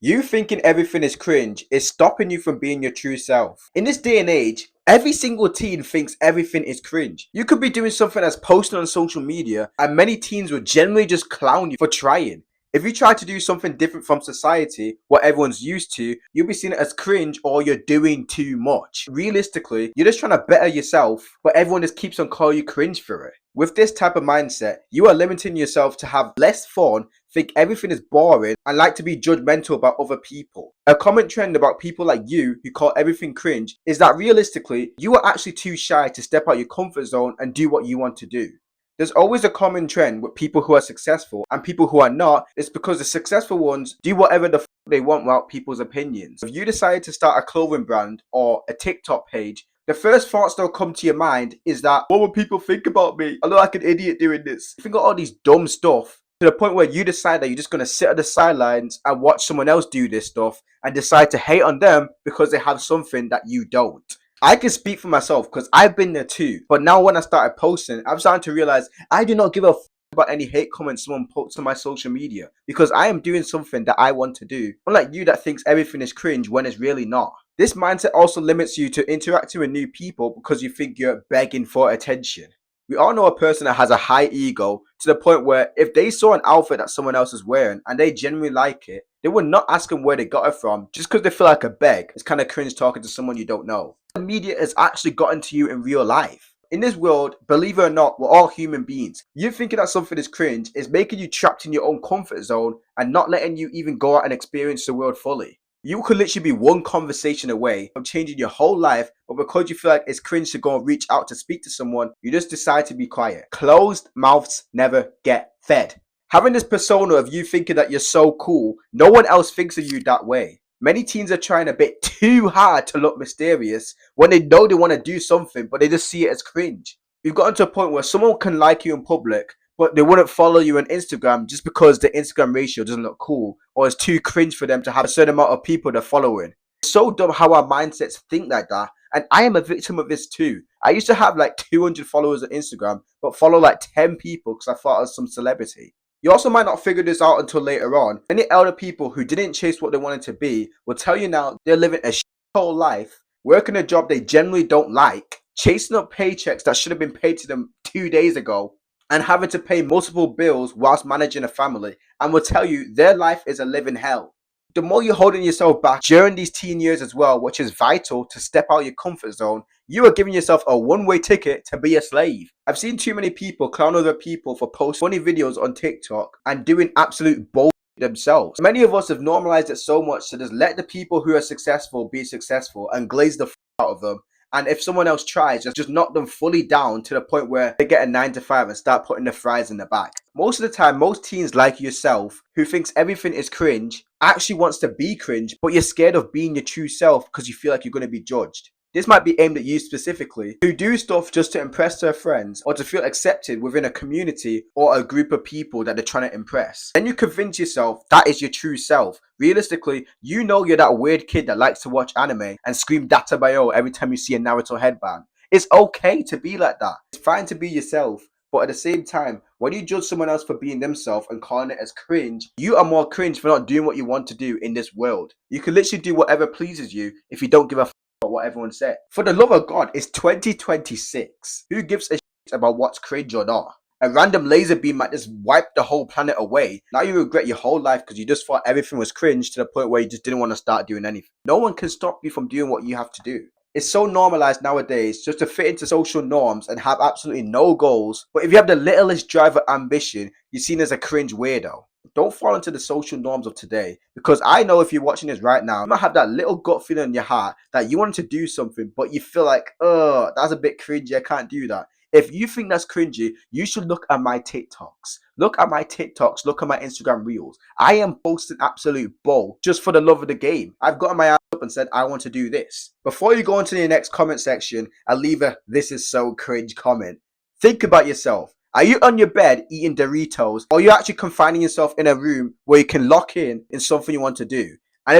You thinking everything is cringe is stopping you from being your true self. In this day and age, every single teen thinks everything is cringe. You could be doing something that's posted on social media, and many teens will generally just clown you for trying. If you try to do something different from society, what everyone's used to, you'll be seen as cringe or you're doing too much. Realistically, you're just trying to better yourself, but everyone just keeps on calling you cringe for it. With this type of mindset, you are limiting yourself to have less fun, think everything is boring, and like to be judgmental about other people. A common trend about people like you who call everything cringe is that realistically, you are actually too shy to step out your comfort zone and do what you want to do. There's always a common trend with people who are successful and people who are not. It's because the successful ones do whatever the they want without people's opinions. If you decide to start a clothing brand or a TikTok page, the first thoughts that'll come to your mind is that, what will people think about me? I look like an idiot doing this. You think of all these dumb stuff to the point where you decide that you're just going to sit at the sidelines and watch someone else do this stuff and decide to hate on them because they have something that you don't. I can speak for myself because I've been there too. But now when I started posting, I'm starting to realize I do not give a about any hate comments someone puts on my social media because I am doing something that I want to do. Unlike you that thinks everything is cringe when it's really not. This mindset also limits you to interacting with new people because you think you're begging for attention. We all know a person that has a high ego to the point where if they saw an outfit that someone else is wearing and they genuinely like it, they would not ask them where they got it from just because they feel like a beg. It's kind of cringe talking to someone you don't know. The media has actually gotten to you in real life. In this world, believe it or not, we're all human beings. You thinking that something is cringe is making you trapped in your own comfort zone and not letting you even go out and experience the world fully. You could literally be one conversation away from changing your whole life, but because you feel like it's cringe to go and reach out to speak to someone, you just decide to be quiet. Closed mouths never get fed. Having this persona of you thinking that you're so cool, no one else thinks of you that way. Many teens are trying a bit too hard to look mysterious when they know they want to do something, but they just see it as cringe. You've gotten to a point where someone can like you in public, but they wouldn't follow you on Instagram just because the Instagram ratio doesn't look cool or it's too cringe for them to have a certain amount of people they're following. It's so dumb how our mindsets think like that, and I am a victim of this too. I used to have like 200 followers on Instagram, but follow like 10 people because I thought I was some celebrity. You also might not figure this out until later on. Many elder people who didn't chase what they wanted to be will tell you now they're living a whole life, working a job they generally don't like, chasing up paychecks that should have been paid to them 2 days ago, and having to pay multiple bills whilst managing a family, and will tell you their life is a living hell. The more you're holding yourself back during these teen years as well, which is vital to step out of your comfort zone, you are giving yourself a one-way ticket to be a slave. I've seen too many people clown other people for posting funny videos on TikTok and doing absolute bullshit themselves. Many of us have normalized it so much to just let the people who are successful be successful and glaze the out of them. And if someone else tries, just knock them fully down to the point where they get a 9 to 5 and start putting the fries in the back. Most of the time, most teens like yourself, who thinks everything is cringe, actually wants to be cringe, but you're scared of being your true self because you feel like you're going to be judged. This might be aimed at you specifically, who do stuff just to impress their friends or to feel accepted within a community or a group of people that they're trying to impress. Then you convince yourself that is your true self. Realistically, you know you're that weird kid that likes to watch anime and scream Databayo every time you see a Naruto headband. It's okay to be like that. It's fine to be yourself. But at the same time, when you judge someone else for being themselves and calling it as cringe, you are more cringe for not doing what you want to do in this world. You can literally do whatever pleases you if you don't give a about what everyone said. For the love of God, it's 2026. Who gives a shit about what's cringe or not? A random laser beam might just wipe the whole planet away. Now you regret your whole life because you just thought everything was cringe to the point where you just didn't want to start doing anything. No one can stop you from doing what you have to do. It's so normalized nowadays just to fit into social norms and have absolutely no goals. But if you have the littlest drive of ambition, you're seen as a cringe weirdo. Don't fall into the social norms of today, because I know if you're watching this right now, you might have that little gut feeling in your heart that you want to do something, but you feel like, oh, that's a bit cringy, I can't do that. If you think that's cringy, you should look at my TikToks. Look at my TikToks, look at my Instagram reels. I am posting absolute bull just for the love of the game. I've gotten my ass up and said, I want to do this. Before you go into the next comment section and leave a "this is so cringe" comment, think about yourself. Are you on your bed eating Doritos, or are you actually confining yourself in a room where you can lock in something you want to do? And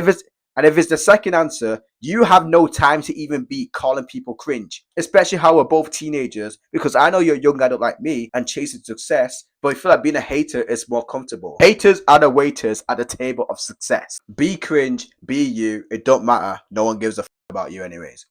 And if it's the second answer, you have no time to even be calling people cringe, especially how we're both teenagers, because I know you're a young adult like me and chasing success, but I feel like being a hater is more comfortable. Haters are the waiters at the table of success. Be cringe, be you, it don't matter, no one gives a about you anyways.